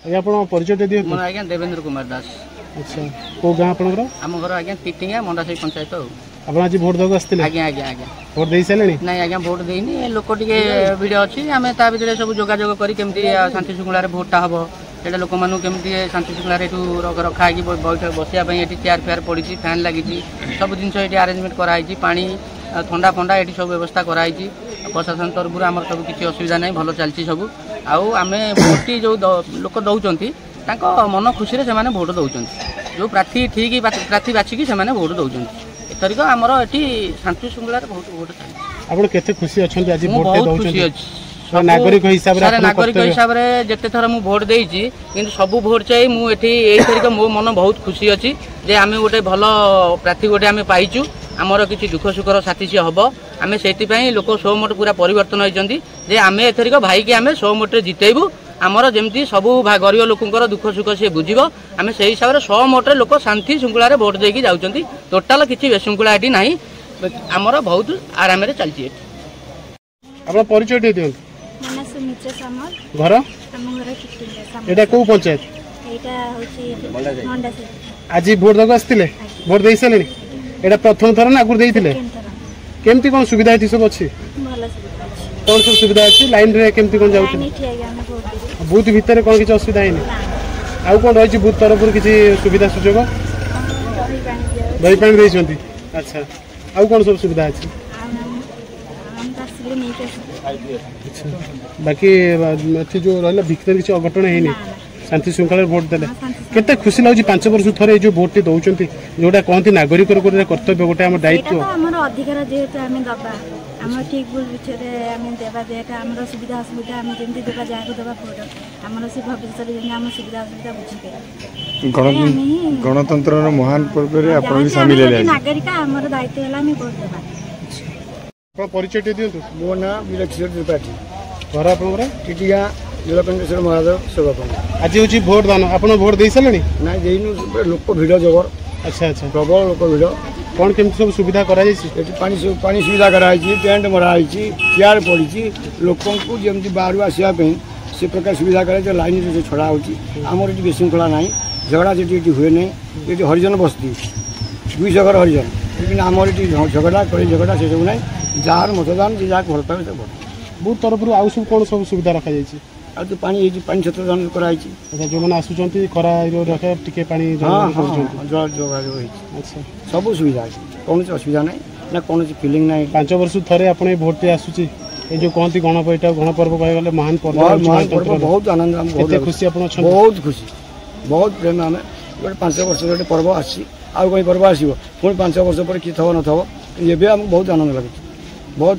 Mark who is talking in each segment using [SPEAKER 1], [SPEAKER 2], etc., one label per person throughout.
[SPEAKER 1] आज्ञा आपण परिचय दे दियो।
[SPEAKER 2] मन आज्ञा देवेंद्र कुमार दास।
[SPEAKER 1] अच्छा को गां आपनकर?
[SPEAKER 2] हम घर आज्ञा तिटिंगा मंडासाई पंचायत।
[SPEAKER 1] आपण आज वोट दग आस्तिले?
[SPEAKER 2] आज्ञा आज्ञा आज्ञा
[SPEAKER 1] वोट देई सलेनी?
[SPEAKER 2] नहीं आज्ञा वोट देइनी लोक टिके भिड अछि आमे ता भितरे सब जोगाजोग करी केमती शांति शृंखला रे वोटटा हबो एटा लोक मानु केमती शांति शृंखला रे रखा कि बैठक बसिया पई एटी चेयर फेयर पड़ी फैन लगी सब जिनस एटी अरेंजमेंट कराई पानी ठंडा फंडा एटी सब व्यवस्था कराई प्रशासन तरफ आम सब किसी असुविधा नहीं भल चलती सब आउ आम भोट जो लोक दौरान मन खुशी से भोट दौरान जो प्रार्थी ठीक प्रार्थी बाछिकी से भोट दौरान एथरिक आमर ये शांति श्रृंखला बहुत भोट
[SPEAKER 1] चलती खुशी अच्छा
[SPEAKER 2] बहुत खुशी अच्छी नागरिक हिसाब से जिते थर मुझे भोट देती कि सब भोट चाहिए मुझे मो मन बहुत खुशी अच्छी जे आम गोटे भल प्रार्थी गोटे आम पाइचु आमर किसी दुख सुखर साथी सी हम आम से लोक सौ मोट पूरा परिवर्तन होती जे आम एथरिक भाई की आम सौ मोटे जितेबू आमर जमी सब गरीब लोकर दुख सुख सी बुझे आम से हिसाब से 100 मोटे लोक शांति श्रृंखला भोट देकी जाऊँच टोटाल किसी विशृंखला ये ना आमर बहुत आराम चलती
[SPEAKER 1] परिचय दे दियो। घर एटा को पंचायत आज भोट दग आस्तिले भोट दे सारे एटा प्रथम थर ना आगुर देइथिले केमती कोन सुविधा है सब अच्छी कौन सब सुविधा अच्छी लाइन रे केमती कोन जाउथि बूथ भीतर कोन किछ असुविधा है नहीं आउ कोन रही बूथ तरफ किसी सुविधा सुजोग दही पानी देइछंती अच्छा आउ कोन सब सुविधा अच्छी अच्छा बाकी अच्छी जो रहा भितर किसी अघटन है शांति श्रृंखला भोट देले केते खुशी लगुच 5 वर्ष थरे जो भोट दौरान जोटा कहती नागरिक कर्तव्य गोटे आम दायित्व
[SPEAKER 3] अधिकार जेहेतु आम दबा आम ठीक भूल विषय आम देवा जेटा आम सुविधा असुविधा आम जमी देवा जहाँ देवा भोट आम से भविष्य आम सुविधा असुविधा बुझे
[SPEAKER 4] गणतंत्र महान पर्व
[SPEAKER 3] नागरिक आम दायित्व है भोट देवा।
[SPEAKER 1] परिचय दियो।
[SPEAKER 4] मो ना विलक्षण त्रिपाठी
[SPEAKER 1] घर आप
[SPEAKER 4] टिटिया नीलकंठेश्वर महादेव सेवा
[SPEAKER 1] आज हूँ भोट दान आप भोट दे सारे
[SPEAKER 4] ना देनु लोक भिड़ जबर
[SPEAKER 1] अच्छा अच्छा
[SPEAKER 4] प्रबल लोक भिड़
[SPEAKER 1] कौन केमती सब सुविधा कराई
[SPEAKER 4] पानी सुविधा कराई टेंट मराई चेयर पड़ी लोक जमी बाहर आसवाई से प्रकार सुविधा कराई लाइन से छड़ा होमर ये विशृंखला ना झगड़ा जी हुए नहीं ये हरिजन बस्ती 200 घर हरिजन लेकिन आमर ये झगड़ा कई झगड़ा से सब ना जार मतदान जी जहाँ भल पाए भोट
[SPEAKER 1] बूथ तरफ आउ सब कौन सब सुविधा रखा जाए
[SPEAKER 4] आज पानी छत्र दान कराई
[SPEAKER 1] जो मैंने आसुँच खरा रखे टिके पानी
[SPEAKER 4] अच्छा सब सुविधा अच्छी कौन असुविधा ना ना कौन फिलिंग ना
[SPEAKER 1] 5 वर्ष थे आप भोट आसूँ जो कहती गणपर्व गणपर्व कह महान पर्व
[SPEAKER 4] बहुत आनंद बहुत
[SPEAKER 1] खुशी
[SPEAKER 4] बहुत खुशी बहुत प्रेम आम गोटे 5 वर्ष गोटे पर्व आसी आउ कहीं पर्व आसो पुणी 5 वर्ष पर किए थो न थो ये बहुत आनंद लगे बहुत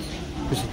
[SPEAKER 4] खुशी।